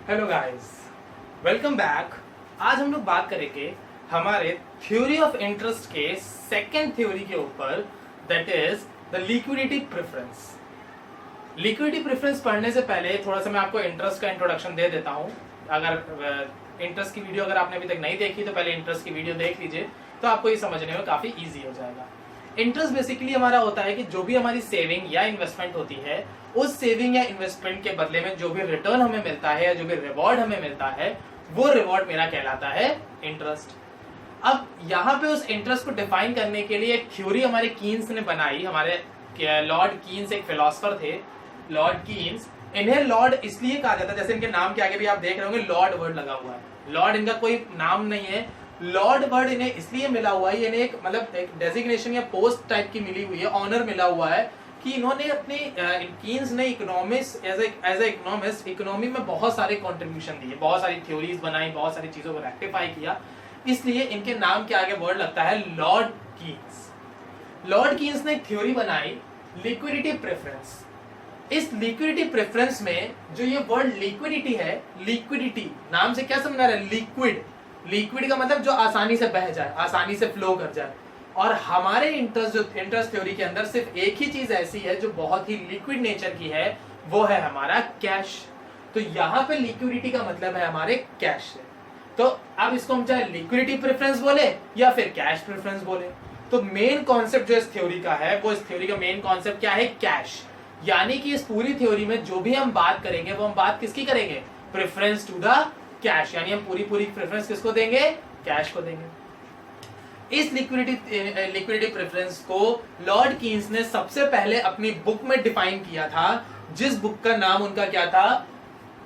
Hello guys, welcome back. आज हम लोग बात करेंगे हमारे थ्योरी ऑफ इंटरेस्ट के सेकंड थ्योरी के ऊपर, that is the liquidity preference. Liquidity preference पढ़ने से पहले थोड़ा सा मैं आपको इंटरेस्ट का इंट्रोडक्शन दे देता हूँ। अगर इंटरेस्ट की वीडियो अगर आपने अभी तक नहीं देखी तो पहले इंटरेस्ट की वीडियो देख लीजिए, तो आपको ये समझने में काफी ईजी हो जाएगा। इंटरेस्ट बेसिकली हमारा होता है कि जो भी हमारी सेविंग या इन्वेस्टमेंट होती है, उस सेविंग या इन्वेस्टमेंट के बदले में जो भी रिटर्न हमें मिलता है या जो भी रिवॉर्ड हमें मिलता है, वो रिवॉर्ड मेरा कहलाता है इंटरेस्ट। अब यहाँ पे उस इंटरेस्ट को डिफाइन करने के लिए एक थ्योरी हमारे कीन्स ने बनाई। हमारे लॉर्ड कीन्स एक फिलोसफर थे, लॉर्ड कीन्स। इन्हें लॉर्ड इसलिए कहा जाता है, जैसे इनके नाम के आगे भी आप देख रहे होंगे लॉर्ड वर्ड लगा हुआ है। लॉर्ड इनका कोई नाम नहीं है, लॉर्ड वर्ड इन्हें इसलिए मिला हुआ है, इन्हें एक मतलब एक डेजिग्नेशन या पोस्ट टाइप की मिली हुई है, ऑनर मिला हुआ है कि इन्होंने अपनी कीन्स ने economist as a economist economy में बहुत सारे कंट्रीब्यूशन दिए, बहुत सारी थ्योरीज बनाई, बहुत सारी चीजों को रेक्टिफाई किया। इसलिए इनके नाम के आगे वर्ड लगता है लॉर्ड कीन्स। लॉर्ड कीन्स ने एक थ्योरी बनाई, लिक्विडिटी प्रेफरेंस। इस लिक्विडिटी प्रेफरेंस में जो ये वर्ड लिक्विडिटी है, लिक्विडिटी नाम से क्या समझ आ रहा है? लिक्विड। लिक्विड का मतलब जो आसानी से बह जाए, आसानी से फ्लो कर जाए। और हमारे इंटरेस्ट थ्योरी के अंदर सिर्फ एक ही चीज ऐसी है जो बहुत ही लिक्विड नेचर की है, वो है हमारा कैश। तो यहाँ पे लिक्विडिटी का मतलब है हमारे कैश से। तो अब इसको हम चाहे लिक्विडिटी प्रेफरेंस बोले या फिर कैश प्रेफरेंस बोले, तो मेन कॉन्सेप्ट जो इस थ्योरी का है, वो इस थ्योरी का मेन कॉन्सेप्ट क्या है? कैश। यानी कि इस पूरी थ्योरी में जो भी हम बात करेंगे वो हम बात किसकी करेंगे? Preference to the cash. यानी हम पूरी प्रेफरेंस किसको देंगे? कैश को देंगे। इस लिक्विडिटी प्रेफरेंस को लॉर्ड कीन्स ने सबसे पहले अपनी बुक में डिफाइन किया था, जिस बुक का नाम उनका क्या था?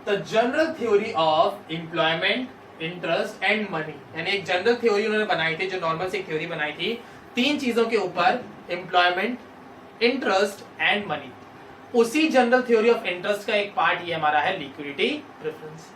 The general theory of employment, interest and money. यानी एक जनरल थ्योरी उन्होंने बनाई थी, जो नॉर्मल सी थ्योरी बनाई थी तीन चीजों के ऊपर, एम्प्लॉयमेंट, इंटरेस्ट एंड मनी। उसी जनरल थ्योरी ऑफ इंटरेस्ट का एक पार्ट ये हमारा है लिक्विडिटी प्रेफरेंस।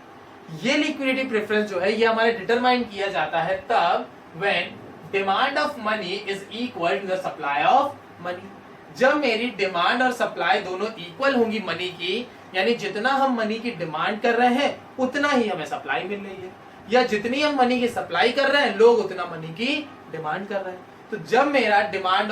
ये लिक्विडिटी प्रेफरेंस जो है ये हमारे डिटरमाइन किया जाता है तब when demand of money is equal to the supply of money. जब मेरी डिमांड और सप्लाई दोनों इक्वल होंगी मनी की, यानी जितना हम मनी की डिमांड कर रहे हैं उतना ही हमें सप्लाई मिल रही है, या जितनी हम मनी की सप्लाई कर रहे हैं लोग उतना मनी की डिमांड कर रहे हैं। तो जब मेरा demand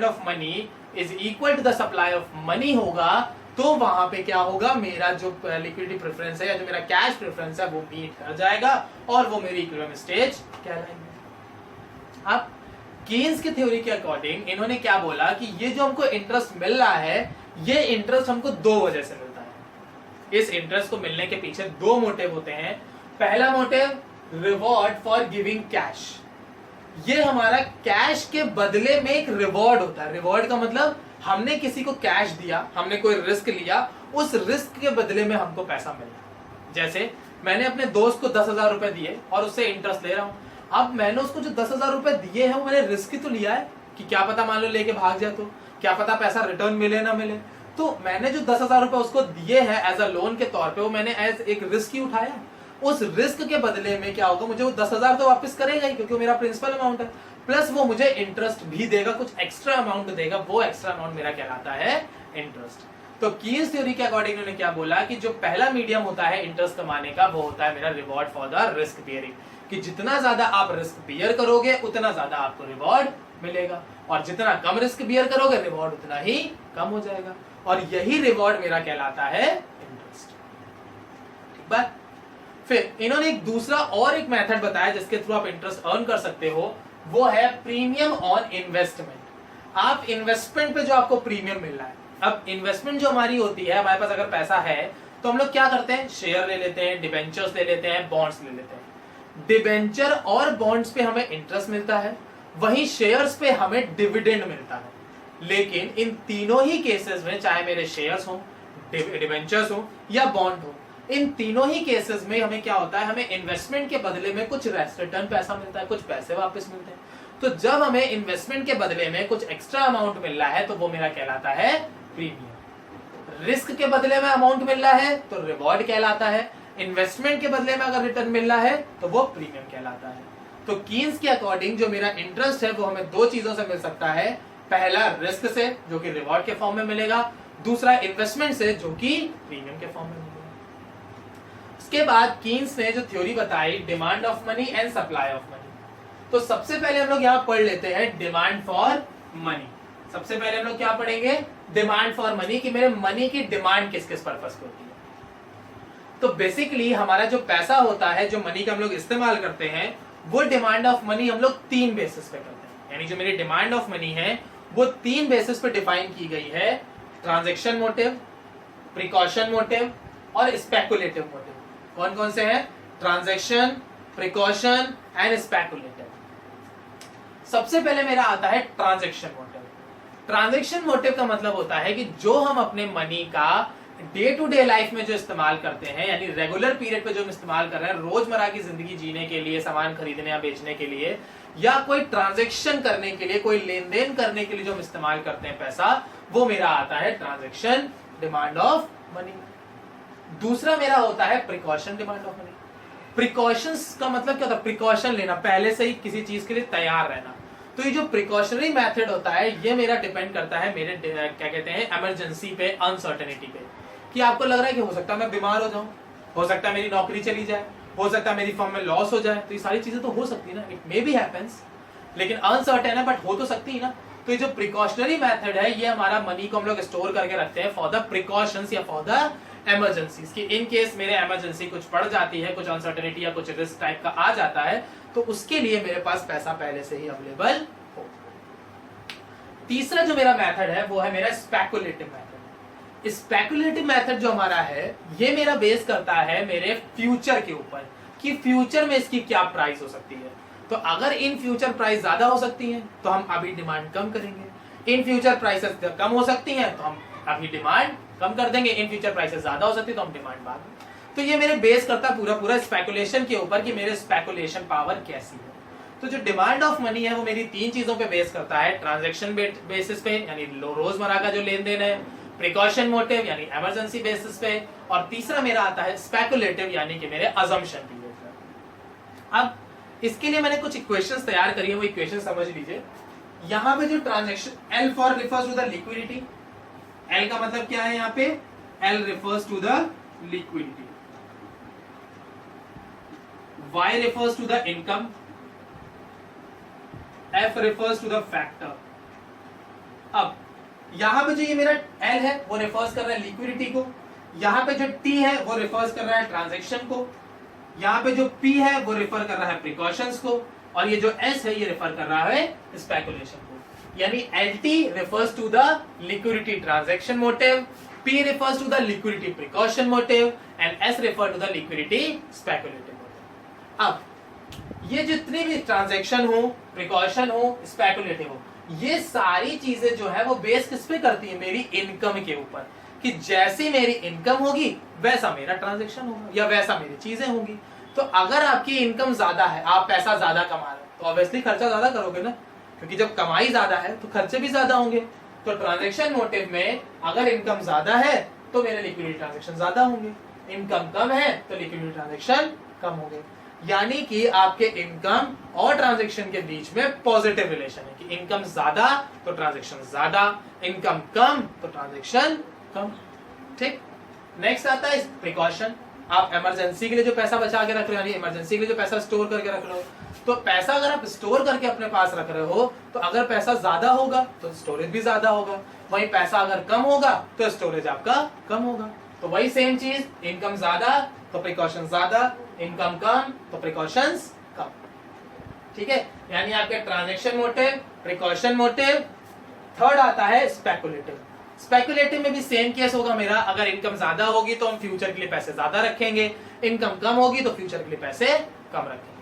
of money is equal to the supply of money होगा, तो वहां पे क्या होगा? मेरा जो लिक्विडिटी प्रेफरेंस है या जो मेरा कैश प्रेफरेंस है वो मीट कर जाएगा और वो मेरी इक्विलिब्रियम स्टेज कहलाएंगे। अब कीन्स की थ्योरी के अकॉर्डिंग इन्होंने क्या बोला कि ये जो हमको इंटरेस्ट मिल रहा है, ये इंटरेस्ट हमको दो वजह से मिलता है। इस इंटरेस्ट को मिलने के पीछे दो मोटिव होते हैं। पहला motive, reward for giving cash. ये हमारा कैश के बदले में एक रिवॉर्ड होता है। रिवॉर्ड का मतलब हमने किसी को कैश दिया, हमने कोई रिस्क लिया, उस रिस्क के बदले में हमको पैसा मिला। जैसे मैंने अपने दोस्त को 10,000 रुपए दिए और उससे इंटरेस्ट ले रहा हूं। अब मैंने उसको जो 10,000 रुपए दिए हैं वो मैंने रिस्क ही तो लिया है कि क्या पता मान लो लेके भाग जाए, तो क्या पता पैसा रिटर्न मिले ना मिले। तो मैंने जो 10,000 रुपए उसको दिए हैं एज अ लोन के तौर पे, वो मैंने एज एक रिस्क ही उठाया। उस रिस्क के बदले में क्या होगा? मुझे वो 10,000 तो वापस करेगा ही, क्योंकि वो मेरा प्रिंसिपल अमाउंट है, प्लस वो मुझे इंटरेस्ट भी देगा, कुछ एक्स्ट्रा अमाउंट देगा। वो एक्स्ट्रा अमाउंट मेरा कहलाता है इंटरेस्ट। तो कीन्स थ्योरी के अकॉर्डिंग उन्होंने क्या बोला कि जो पहला मीडियम होता है इंटरेस्ट कमाने का, वो होता है मेरा reward for the risk bearing, कि जितना ज्यादा आप रिस्क बियर करोगे उतना ज्यादा आपको रिवॉर्ड मिलेगा, और जितना कम रिस्क बियर करोगे रिवॉर्ड उतना ही कम हो जाएगा, और यही रिवॉर्ड मेरा कहलाता है इंटरेस्ट। ठीक बात। फिर इन्होंने एक दूसरा और एक मेथड बताया जिसके थ्रू आप इंटरेस्ट अर्न कर सकते हो, वो है प्रीमियम ऑन इन्वेस्टमेंट। आप इन्वेस्टमेंट पे जो आपको प्रीमियम मिल रहा है, अब इन्वेस्टमेंट जो हमारी होती है, हमारे पास अगर पैसा है तो हम लोग क्या करते हैं? शेयर ले लेते हैं, डिबेंचर्स ले लेते हैं, बॉन्ड्स ले लेते हैं। डिबेंचर और बॉन्ड्स पे हमें इंटरेस्ट मिलता है, वहीं शेयर्स पे हमें डिविडेंड मिलता है। लेकिन इन तीनों ही केसेस में, चाहे मेरे शेयर्स हो, डिबेंचर्स हो या बॉन्ड हो, इन तीनों ही केसेस में हमें क्या होता है? हमें इन्वेस्टमेंट के बदले में कुछ रिटर्न पैसा मिलता है, कुछ पैसे वापस मिलते हैं। तो जब हमें इन्वेस्टमेंट के बदले में कुछ एक्स्ट्रा अमाउंट मिल रहा है तो वो मेरा कहलाता है प्रीमियम। रिस्क के बदले में अमाउंट मिल रहा है तो रिवॉर्ड कहलाता है। इन्वेस्टमेंट के बदले में अगर रिटर्न मिल रहा है तो वो प्रीमियम कहलाता है। तो कीन्स के अकॉर्डिंग जो मेरा इंटरेस्ट है वो हमें दो चीजों से मिल सकता है। पहला रिस्क से, जो कि रिवॉर्ड के फॉर्म में मिलेगा, दूसरा इन्वेस्टमेंट से, जो कि प्रीमियम के फॉर्म में मिलेगा। उसके बाद कीन्स ने जो थ्योरी बताई demand of money and supply of money, तो सबसे पहले हम लोग यहां पढ़ लेते हैं डिमांड फॉर मनी। सबसे पहले हम लोग क्या पढ़ेंगे, डिमांड फॉर मनी, कि मेरे मनी की डिमांड किस किस पर्पस को होती है। तो बेसिकली हमारा जो पैसा होता है, जो मनी का हम लोग इस्तेमाल करते हैं, वो डिमांड ऑफ मनी हम लोग 3 बेसिस पे करते हैं। यानी जो मेरी डिमांड ऑफ मनी है वो 3 बेसिस पे डिफाइन की गई है, ट्रांजैक्शन मोटिव, प्रिकॉशन मोटिव और स्पेकुलेटिव मोटिव। कौन कौन से हैं, ट्रांजैक्शन, प्रिकॉशन एंड स्पेकुलेटिव। सबसे पहले मेरा आता है ट्रांजैक्शन मोटिव। ट्रांजैक्शन मोटिव का मतलब होता है कि जो हम अपने मनी का डे टू डे लाइफ में जो इस्तेमाल करते हैं, यानी रेगुलर पीरियड पे जो हम इस्तेमाल कर रहे हैं, रोजमर्रा की जिंदगी जीने के लिए, सामान खरीदने या बेचने के लिए, या कोई ट्रांजैक्शन करने के लिए, कोई लेन देन करने के लिए जो हम इस्तेमाल करते हैं पैसा, वो मेरा आता है ट्रांजैक्शन डिमांड ऑफ मनी। दूसरा मेरा होता है precaution demand of money. Precautions का मतलब क्या होता है, प्रिकॉशन लेना, पहले से ही किसी चीज के लिए तैयार रहना। तो ये जो प्रिकॉशनरी मेथड होता है, ये मेरा डिपेंड करता है मेरे क्या कहते हैं, इमरजेंसी पे, अनसर्टेनिटी पे, कि आपको लग रहा है कि हो सकता है मैं बीमार हो जाऊं, हो सकता है मेरी नौकरी चली जाए, हो सकता है मेरी फर्म में लॉस हो जाए। तो ये सारी चीजें तो हो सकती है ना, इट मे बी हैपेंस, लेकिन अनसर्टेन है, बट हो तो सकती है ना। तो ये जो प्रिकॉशनरी मेथड है, ये हमारा मनी को हम लोग स्टोर करके रखते हैं फॉर द प्रिकॉशंस या फॉर द इमरजेंसीज, कि इन केस मेरे इमरजेंसी कुछ पड़ जाती है, कुछ अनसर्टेनिटी या कुछ रिस्क टाइप का आ जाता है, तो उसके लिए मेरे पास पैसा पहले से ही अवेलेबल हो। तीसरा जो मेरा मेथड है वो है मेरा स्पेकुलेटिव मेथड। स्पेकुलेटिव मेथड जो हमारा है, ये मेरा बेस करता है मेरे फ्यूचर के ऊपर, कि फ्यूचर में इसकी क्या प्राइस हो सकती है। तो अगर इन फ्यूचर प्राइस ज्यादा हो सकती है तो हम अभी डिमांड कम करेंगे, इन फ्यूचर प्राइसेस कम हो सकती हैं तो हम अभी डिमांड कम कर देंगे, इन फ्यूचर प्राइसेस ज्यादा हो सकती है तो हम डिमांड बाद में। तो ये मेरे बेस करता है पूरा पूरा स्पेकुलेशन के ऊपर, कि मेरे स्पेकुलेशन पावर कैसी है। तो जो डिमांड ऑफ मनी है वो मेरी 3 चीजों पे बेस करता है, ट्रांजैक्शन बेसिस पे, यानी रोजमर्रा का जो लेन देन है, प्रिकॉशन मोटिव यानी इमरजेंसी बेसिस पे, और तीसरा मेरा आता है स्पेकुलेटिव, यानी कि मेरे अजम्पशन की बेस पे। अब इसके लिए मैंने कुछ इक्वेशंस तैयार करी है, वो इक्वेशन समझ लीजिए। यहां पे जो transaction L for refers to the liquidity, L का मतलब क्या है, यहाँ पे L refers to the liquidity, Y refers to the income, F refers to the factor। अब यहां पे जो ये मेरा L है वो रिफर्स कर रहा है लिक्विडिटी को, यहां पे जो T है वो रिफर्स कर रहा है ट्रांजैक्शन को, यहां पे जो P है वो रिफर कर रहा है प्रिकॉशंस को, और ये जो S है ये रिफर कर रहा है स्पेकुलेशन को। यानी LT refers to the liquidity transaction motive, P refers to the liquidity precaution motive and S refer to the liquidity speculative motive। अब ये जितने भी ट्रांजैक्शन हो, प्रिकॉशन हो, स्पेकुलेटिव हो, ये सारी चीजें जो है वो बेस किस पे करती है, मेरी इनकम के ऊपर, कि जैसी मेरी इनकम होगी वैसा मेरा ट्रांजैक्शन होगा या वैसा मेरी चीजें होंगी। तो अगर आपकी इनकम ज्यादा है, आप पैसा ज्यादा कमा रहे हो, तो ऑब्वियसली खर्चा ज्यादा करोगे ना, क्योंकि जब कमाई ज्यादा है तो खर्चे भी ज्यादा होंगे। तो ट्रांजैक्शन मोटिव में अगर इनकम ज्यादा है तो मेरे लिक्विडिटी ट्रांजैक्शन ज्यादा होंगे, इनकम कम है तो लिक्विडिटी ट्रांजैक्शन कम होंगे। यानी कि आपके इनकम और ट्रांजैक्शन के बीच में पॉजिटिव रिलेशन है, कि इनकम ज्यादा तो ट्रांजैक्शन ज्यादा, इनकम कम तो ट्रांजैक्शन कम। ठीक, नेक्स्ट आता है प्रिकॉशन। आप इमरजेंसी के लिए जो पैसा बचा के रख रहे हो, यानी इमरजेंसी के लिए जो पैसा स्टोर करके रख रहे हो, तो पैसा अगर आप स्टोर करके अपने पास रख रहे हो तो अगर पैसा ज्यादा होगा तो स्टोरेज भी ज्यादा होगा, वही पैसा अगर कम होगा तो स्टोरेज आपका कम होगा। तो वही सेम चीज, इनकम ज्यादा तो प्रिकॉशन ज्यादा, इनकम कम तो प्रिकॉशंस कम। ठीक है, यानी आपके transaction motive, precaution motive. Third आता है स्पेकुलेटिव। स्पेकुलेटिव में भी सेम केस होगा मेरा, अगर इनकम ज्यादा होगी तो हम फ्यूचर के लिए पैसे ज्यादा रखेंगे, इनकम कम होगी तो फ्यूचर के लिए पैसे कम रखेंगे।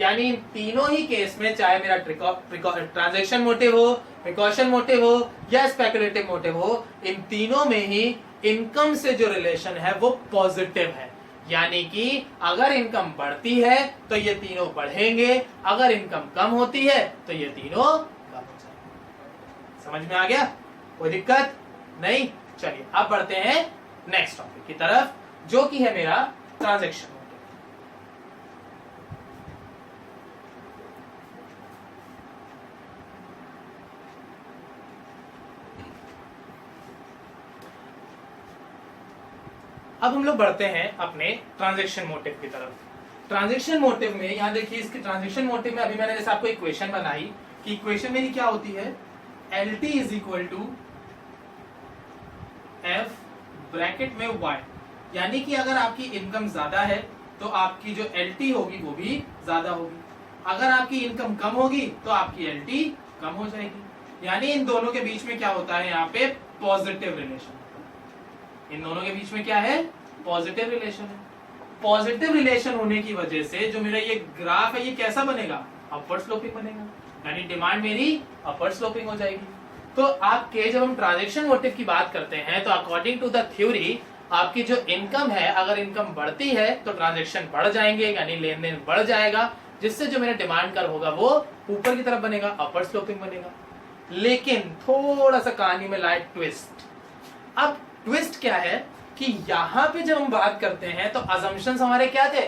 यानी इन तीनों ही केस में, चाहे मेरा ट्रांजैक्शन मोटिव हो, प्रिकॉशन मोटिव हो या स्पेकुलेटिव मोटिव हो, इन तीनों में ही इनकम से जो रिलेशन है वो पॉजिटिव है। यानी कि अगर इनकम बढ़ती है तो ये तीनों बढ़ेंगे, अगर इनकम कम होती है तो ये तीनों कम हो जाएंगे। समझ में आ गया, कोई दिक्कत नहीं? चलिए अब बढ़ते हैं नेक्स्ट टॉपिक की तरफ, जो कि है मेरा ट्रांजैक्शन। अब हम लोग बढ़ते हैं अपने ट्रांजैक्शन मोटिव की तरफ। ट्रांजैक्शन मोटिव में यहाँ देखिए, इसके ट्रांजैक्शन मोटिव में अभी मैंने जैसे आपको इक्वेशन बनाई कि इक्वेशन मेरी क्या होती है, LT is equal to F bracket में Y, यानी कि अगर आपकी इनकम ज्यादा है तो आपकी जो LT होगी वो भी ज्यादा होगी, अगर आपकी इनकम कम होगी तो आपकी LT कम हो जाएगी। यानी इन दोनों के बीच में क्या होता है, यहाँ पे पॉजिटिव रिलेशन। इन दोनों के बीच में क्या है, पॉजिटिव रिलेशन है। पॉजिटिव रिलेशन होने की वजह से जो मेरा ये ग्राफ है ये कैसा बनेगा, अपवर्ड स्लोपिंग बनेगा, यानी डिमांड मेरी अपवर्ड स्लोपिंग हो जाएगी। तो आपके जब हम ट्रांजैक्शन मोटिव की बात करते हैं तो अकॉर्डिंग टू द थ्योरी आपकी जो इनकम है, अगर इनकम बढ़ती है तो ट्रांजैक्शन बढ़ जाएंगे, यानी लेन देन बढ़ जाएगा, जिससे जो मेरा डिमांड कर्व होगा वो ऊपर की तरफ बनेगा, अपवर्ड स्लोपिंग बनेगा। लेकिन थोड़ा सा कहानी में लाइट ट्विस्ट। अब ट्विस्ट क्या है कि यहाँ पे जब हम बात करते हैं तो अजम्पशंस हमारे क्या थे,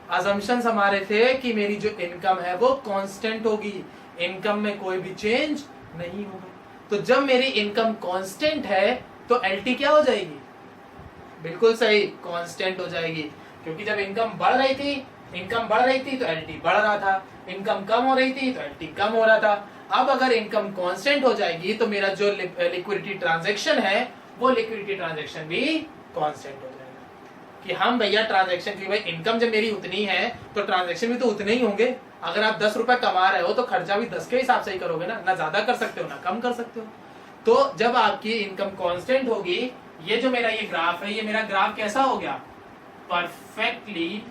अजम्पशंस हमारे थे कि मेरी जो इनकम है वो कांस्टेंट होगी, इनकम में कोई भी चेंज नहीं होगा। तो जब मेरी इनकम कांस्टेंट है तो एलटी क्या हो जाएगी, बिल्कुल सही, कांस्टेंट हो जाएगी, क्योंकि जब इनकम बढ़ रही थी तो एलटी बढ़ रहा था, इनकम कम हो रही थी तो एलटी कम हो रहा था। अब अगर इनकम कांस्टेंट हो जाएगी तो मेरा जो लिक्विडिटी ट्रांजैक्शन है वो लिक्विडिटी ट्रांजैक्शन भी कांस्टेंट हो जाएगा कि हम भैया ट्रांजैक्शन की, भाई इनकम जब मेरी उतनी है तो ट्रांजैक्शन भी तो उतने ही होंगे। अगर आप 10 रुपए कमा रहे हो तो खर्चा भी 10 के हिसाब से ही करोगे ना ज्यादा कर सकते हो ना कम कर सकते हो। तो जब आपकी इनकम कांस्टेंट होगी, ये जो मेरा ये ग्राफ है, ये मेरा ग्राफ कैसा हो गया, परफेक्टली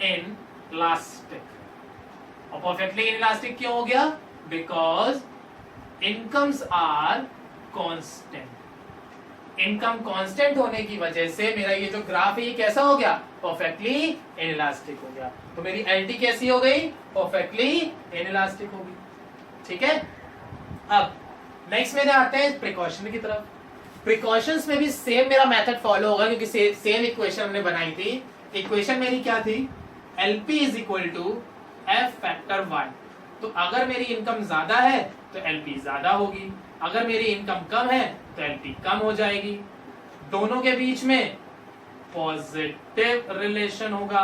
इनलास्टिक। और परफेक्टली इनलास्टिक क्यों हो गया, because incomes are constant. Income constant होने की वजह से मेरा ये जो ग्राफ है ये कैसा हो गया, परफेक्टली इनलास्टिक हो गया। तो मेरी एलटी कैसी हो गई, परफेक्टली इनलास्टिक हो गई। ठीक है, अब नेक्स्ट मेरे आते हैं प्रिकॉशन की तरफ। प्रिकॉशंस में भी सेम मेरा मेथड फॉलो होगा, क्योंकि सेम इक्वेशन हमने बनाई थी। इक्वेशन मेरी क्या थी, LP is equal to F factor Y. तो अगर मेरी इनकम ज्यादा है तो एलपी ज्यादा होगी, अगर मेरी इनकम कम है तो एलपी कम हो जाएगी। दोनों के बीच में पॉजिटिव रिलेशन होगा,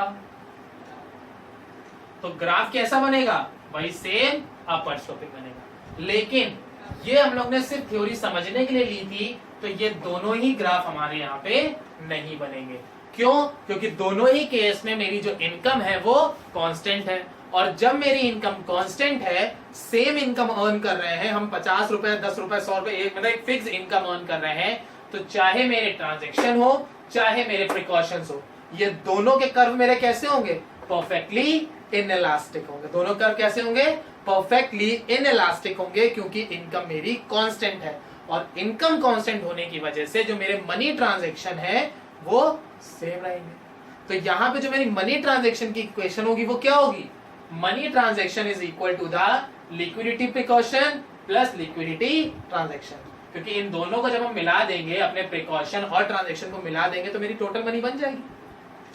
तो ग्राफ कैसा बनेगा, वही सेम अपवर्ड स्लोपिंग बनेगा। लेकिन ये हम लोग ने सिर्फ थ्योरी समझने के लिए ली थी, तो ये दोनों ही ग्राफ हमारे यहाँ पे नहीं बनेंगे। क्यों, क्योंकि दोनों ही केस में मेरी जो इनकम है वो कांस्टेंट है, और जब मेरी इनकम कांस्टेंट है, सेम इनकम अर्न कर रहे हैं हम, 50 रुपए 10 रुपए 100 रुपए, मतलब एक फिक्स इनकम अर्न कर रहे हैं, तो चाहे मेरे ट्रांजैक्शन हो चाहे मेरे प्रिकॉशंस हो, ये दोनों के कर्व मेरे कैसे होंगे, परफेक्टली इनइलास्टिक होंगे। दोनों कर्व कैसे होंगे, परफेक्टली इनइलास्टिक होंगे, क्योंकि इनकम मेरी कांस्टेंट है, और इनकम कांस्टेंट होने की वजह से जो मेरे मनी ट्रांजैक्शन है वो सेम रहेंगे। तो यहाँ पे जो मेरी मनी ट्रांजैक्शन की इक्वेशन होगी वो क्या होगी, money transaction is equal to the liquidity precaution plus liquidity transaction, क्योंकि इन दोनों को जब हम मिला देंगे, अपने प्रिकॉशन और ट्रांजैक्शन को मिला देंगे तो मेरी टोटल मनी बन जाएगी।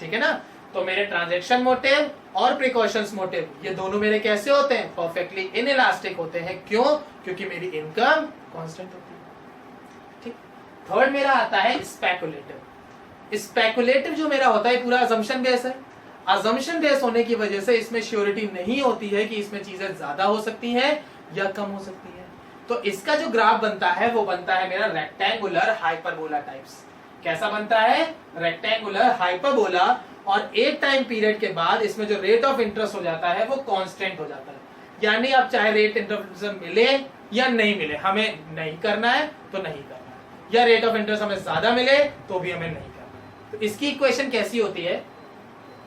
ठीक है ना, तो मेरे ट्रांजैक्शन मोटिव और प्रिकॉशंस मोटिव ये दोनों मेरे कैसे होते हैं, परफेक्टली इनइलास्टिक होते हैं। क्यों, क्योंकि मेरी इनकम कांस्टेंट होती है। ठीक, थर्ड मेरा आता है स्पेकुलेटिव। स्पेकुलेटिव जो मेरा होता है पूरा अजम्पशन बेस है। अजम्पशन बेस होने की वजह से इसमें श्योरिटी नहीं होती है कि इसमें चीजें ज्यादा हो सकती हैं या कम हो सकती हैं। तो इसका जो ग्राफ बनता है वो बनता है मेरा रेक्टेंगुलर हाइपरबोला टाइप्स। कैसा बनता है, रेक्टेंगुलर हाइपरबोला, और एक टाइम पीरियड के बाद इसमें जो रेट ऑफ इंटरेस्ट हो जाता है वो कांस्टेंट हो जाता है। यानी अब चाहे रेट इंटरेस्ट मिले या नहीं मिले, हमें नहीं करना है तो नहीं करना है, या रेट ऑफ इंटरेस्ट हमें ज्यादा मिले तो भी हमें नहीं करना है। तो इसकी इक्वेशन कैसी होती है,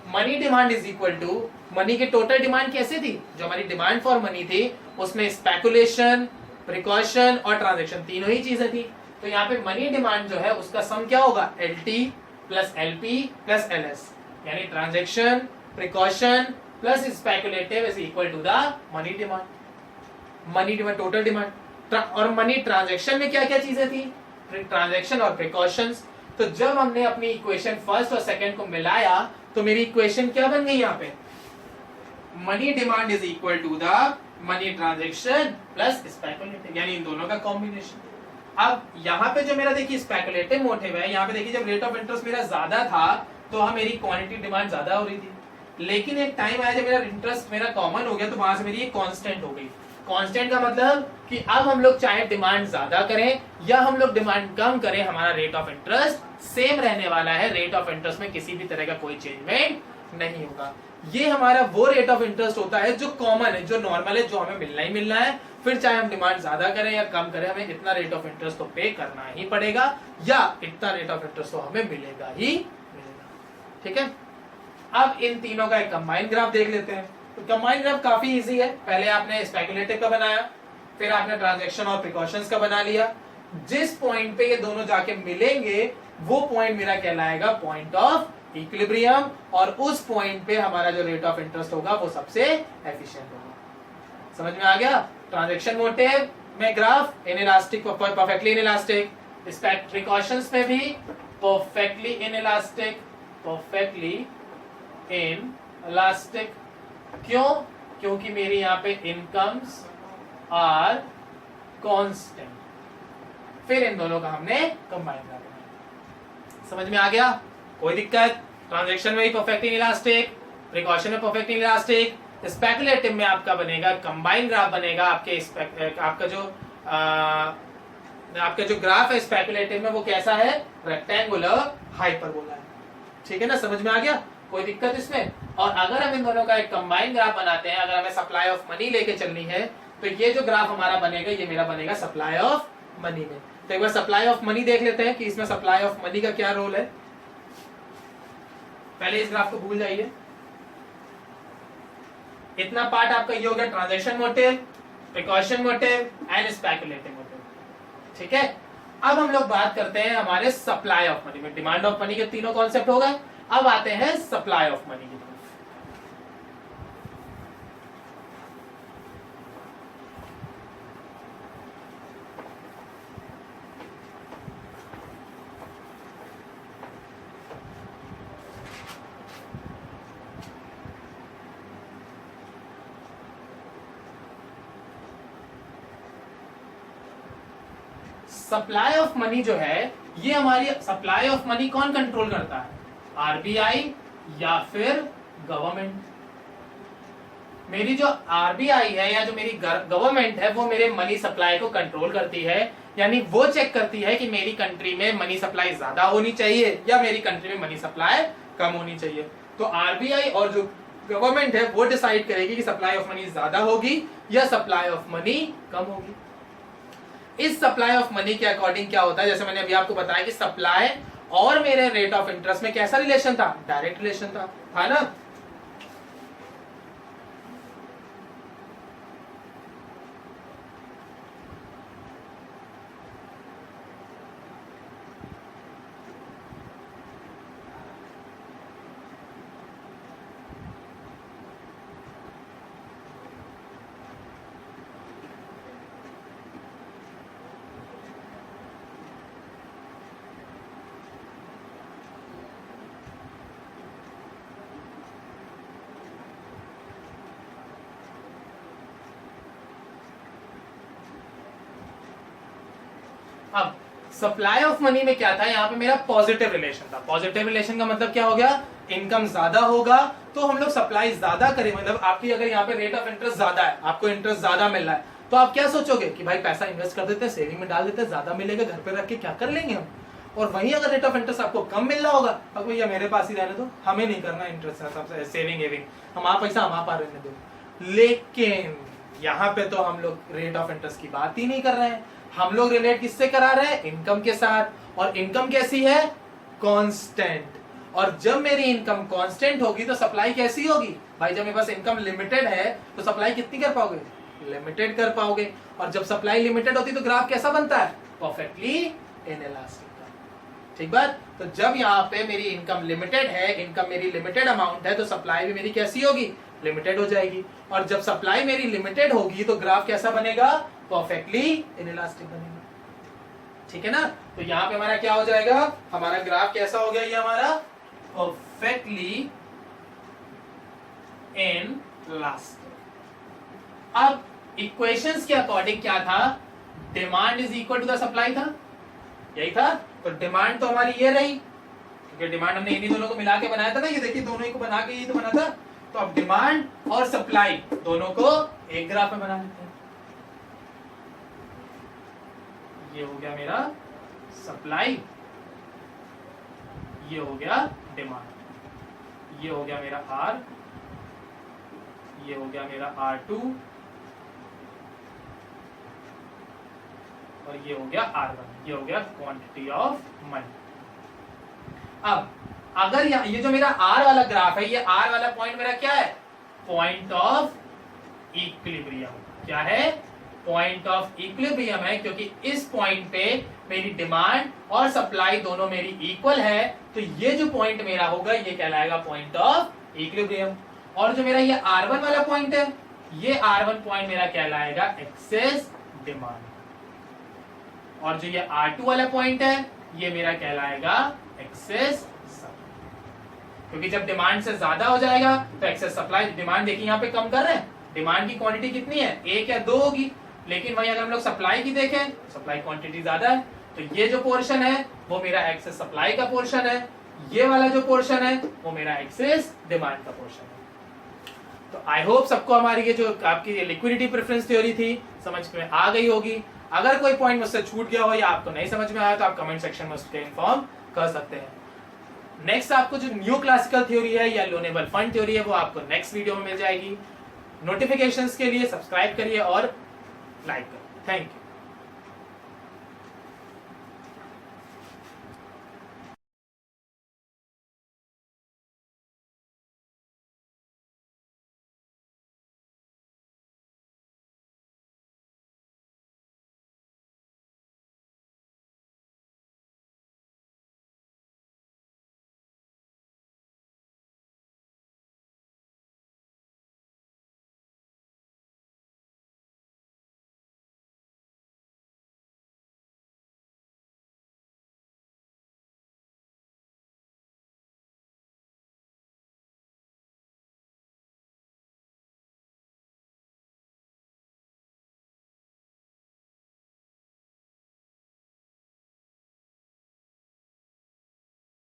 money demand is equal to, money की टोटल डिमांड कैसी थी, जो हमारी डिमांड फॉर मनी थी उसमें स्पेकुलेशन, प्रिकॉशन और ट्रांजैक्शन तीनों ही चीजें थी। तो यहाँ पे मनी डिमांड जो है उसका सम क्या होगा, LT plus LP plus LS, यानी transaction, precaution plus speculative is equal to the money demand. Money demand total demand, और मनी ट्रांजैक्शन में क्या क्या चीजें थी, ट्रांजैक्शन और प्रिकॉशंस। तो जब हमने अपनी इक्वेशन फर्स्ट और सेकंड को मिलाया तो मेरी इक्वेशन क्या बन गई, यहाँ पे money demand is equal to the money transaction plus speculative, यानी इन दोनों का कॉम्बिनेशन। अब यहाँ पे जो मेरा देखिए स्पेकुलेटिव मोटिव है, यहाँ पे देखिए जब रेट ऑफ इंटरेस्ट मेरा ज्यादा था तो हाँ मेरी क्वांटिटी डिमांड ज्यादा हो रही थी, लेकिन एक टाइम आया जब मेरा इंटरेस्ट मेरा कॉमन हो गया तो वहां से मेरी ये कांस्टेंट हो गई। कांस्टेंट का मतलब कि अब हम लोग चाहे डिमांड ज्यादा करें या हम लोग डिमांड कम करें, हमारा रेट ऑफ इंटरेस्ट सेम रहने वाला है। रेट ऑफ इंटरेस्ट में किसी भी तरह का कोई चेंजमेंट नहीं होगा। ये हमारा वो रेट ऑफ इंटरेस्ट होता है जो कॉमन है, जो नॉर्मल है, जो हमें मिलना ही मिलना है। फिर चाहे हम डिमांड ज्यादा करें या कम करें, हमें इतना रेट ऑफ इंटरेस्ट तो पे करना ही पड़ेगा या इतना रेट ऑफ इंटरेस्ट तो हमें मिलेगा ही मिलेगा। ठीक है, अब इन तीनों का एक कंबाइंड ग्राफ देख लेते हैं। तो कंबाइंड ग्राफ काफी इजी है। पहले आपने स्पेकुलेटिव का बनाया, फिर आपने ट्रांजैक्शन और प्रिकॉशंस का बना लिया। जिस पॉइंट पे ये दोनों जाके मिलेंगे वो पॉइंट मेरा कहलाएगा पॉइंट ऑफ इक्विलिब्रियम, और उस पॉइंट पे हमारा जो रेट ऑफ इंटरेस्ट होगा वो सबसे एफिशिएंट होगा। समझ में आ गया? ट्रांजैक्शन मोटिव में graph inelastic, perfectly inelastic. Precautions में भी परफेक्टली इनइलास्टिक, परफेक्टली इनइलास्टिक। क्यों? क्योंकि मेरी यहाँ पे इनकम्स आर कांस्टेंट। फिर इन दोनों का हमने कंबाइन कर दिया। समझ में आ गया? कोई दिक्कत? ट्रांजैक्शन में ही परफेक्टली इनइलास्टिक, प्रिकॉशन में परफेक्टली इनइलास्टिक, स्पेकुलेटिव में आपका बनेगा कंबाइन ग्राफ बनेगा। आपका जो ग्राफ है स्पेकुलेटिव में वो कैसा है? रेक्टेंगुलर हाइपरबोला है। ठीक है ना? समझ में आ गया? कोई दिक्कत इसमें? और अगर हम इन दोनों का एक कंबाइन ग्राफ बनाते हैं, अगर हमें सप्लाई ऑफ मनी लेके चलनी है, तो ये जो ग्राफ हमारा बनेगा ये मेरा बनेगा सप्लाई ऑफ मनी में। तो एक बार सप्लाई ऑफ मनी देख लेते हैं कि इसमें सप्लाई ऑफ मनी का क्या रोल है। पहले इस ग्राफ को भूल जाइए। इतना पार्ट आपका ये हो गया transaction motive, precaution motive and speculative motive. ठीक है, अब हम लोग बात करते हैं हमारे सप्लाई ऑफ मनी में। डिमांड ऑफ मनी के तीनों कॉन्सेप्ट हो गए, अब आते हैं सप्लाई ऑफ मनी की तरफ। सप्लाई ऑफ मनी जो है, ये हमारी सप्लाई ऑफ मनी कौन कंट्रोल करता है? आरबीआई या फिर गवर्नमेंट। मेरी जो आरबीआई है या जो मेरी गवर्नमेंट है वो मेरे मनी सप्लाई को कंट्रोल करती है, यानी वो चेक करती है कि मेरी कंट्री में मनी सप्लाई ज्यादा होनी चाहिए या मेरी कंट्री में मनी सप्लाई कम होनी चाहिए। तो आरबीआई और जो गवर्नमेंट है वो डिसाइड करेगी कि सप्लाई ऑफ मनी ज्यादा होगी या सप्लाई ऑफ मनी कम होगी। इस सप्लाई ऑफ मनी के अकॉर्डिंग क्या होता है, जैसे मैंने अभी आपको बताया कि सप्लाई और मेरे रेट ऑफ इंटरेस्ट में कैसा रिलेशन था? डायरेक्ट रिलेशन था ना? अब सप्लाई ऑफ मनी में क्या था? यहाँ पे मेरा पॉजिटिव रिलेशन था। पॉजिटिव रिलेशन का मतलब क्या हो गया? इनकम ज्यादा होगा तो हम लोग सप्लाई ज्यादा करें। मतलब आपकी अगर यहाँ पे रेट ऑफ इंटरेस्ट ज्यादा है, आपको इंटरेस्ट ज्यादा मिल रहा है, तो आप क्या सोचोगे कि भाई पैसा इन्वेस्ट कर देते हैं, सेविंग में डाल देते हैं, ज्यादा मिलेगा, घर पे रख के क्या कर लेंगे हम। और वहीं अगर रेट ऑफ इंटरेस्ट आपको कम मिल रहा होगा, अब भैया मेरे पास ही रहने दो, हमें नहीं करना इंटरेस्ट सेविंग एविंग, हमारा पैसा हमारे पास रहने दो। लेकिन यहाँ पे तो हम लोग रेट ऑफ इंटरेस्ट की बात ही नहीं कर रहे हैं, हम लोग रिलेट किससे करा रहे हैं? इनकम के साथ। और इनकम कैसी है? कांस्टेंट। और जब मेरी इनकम कांस्टेंट होगी तो सप्लाई कैसी होगी? भाई जब मेरे पास इनकम लिमिटेड है तो सप्लाई कितनी कर पाओगे? लिमिटेड कर पाओगे। और जब सप्लाई लिमिटेड होती तो ग्राफ कैसा बनता है? Perfectly inelastic. ठीक बात? तो जब यहाँ पे मेरी इनकम लिमिटेड है, इनकम मेरी लिमिटेड अमाउंट है, तो सप्लाई भी मेरी कैसी होगी? लिमिटेड हो जाएगी। और जब सप्लाई मेरी लिमिटेड होगी तो ग्राफ कैसा बनेगा? परफेक्टली इनइलास्टिक बनेगा। ठीक है ना? तो यहाँ पे हमारा क्या हो जाएगा? हमारा ग्राफ कैसा हो गया? ये हमारा परफेक्टली इनइलास्टिक। अब इक्वेशंस के अकॉर्डिंग क्या था? Demand is equal to the supply था, यही था। तो डिमांड तो हमारी ये रही, क्योंकि डिमांड हमने इन्हीं दोनों को मिला के बनाया था ना, ये देखिए दोनों ही को बना के ये तो बना था। तो अब डिमांड और सप्लाई दोनों को एक ग्राफ में बना लेते हैं। ये हो गया मेरा सप्लाई, ये हो गया डिमांड, ये हो गया मेरा R, ये हो गया मेरा R2 और ये हो गया R1, ये हो गया क्वांटिटी ऑफ मनी। अब अगर ये जो मेरा R वाला ग्राफ है, ये R वाला पॉइंट मेरा क्या है? Point of equilibrium. क्या है? पॉइंट ऑफ इक्विलिब्रियम है, क्योंकि इस पॉइंट पे मेरी डिमांड और सप्लाई दोनों मेरी इक्वल है। तो ये जो पॉइंट मेरा होगा ये कहलाएगा पॉइंट ऑफ इक्विलिब्रियम। और जो मेरा ये R1 वाला पॉइंट है, ये R1 पॉइंट मेरा कहलाएगा एक्सेस डिमांड। और जो ये R2 वाला पॉइंट है, ये मेरा कहलाएगा एक्सेस सप्लाई। क्योंकि जब डिमांड से ज्यादा हो जाएगा तो एक्सेस सप्लाई। डिमांड देखिए यहाँ पे कम कर रहे हैं, डिमांड की क्वांटिटी कितनी है? 1 या 2 होगी, लेकिन वहीं अगर हम लोग सप्लाई की देखें, सप्लाई क्वांटिटी ज्यादा है। तो ये जो पोर्शन है वो मेरा एक्सेस सप्लाई का पोर्शन है, ये वाला जो पोर्शन है वो मेरा एक्सेस डिमांड का पोर्शन है। तो आई होप सबको हमारी ये जो आपकी लिक्विडिटी प्रेफरेंस थ्योरी थी समझ में आ गई होगी। अगर कोई पॉइंट मुझसे छूट गया हो या आपको नहीं समझ में आया तो आप कमेंट सेक्शन में उसके इन्फॉर्म कर सकते हैं। नेक्स्ट आपको जो न्यू क्लासिकल थ्योरी है या लोनेबल फंड थ्योरी है वो आपको नेक्स्ट वीडियो में मिल जाएगी। नोटिफिकेशंस के लिए सब्सक्राइब करिए और लाइक करिए। Thank you.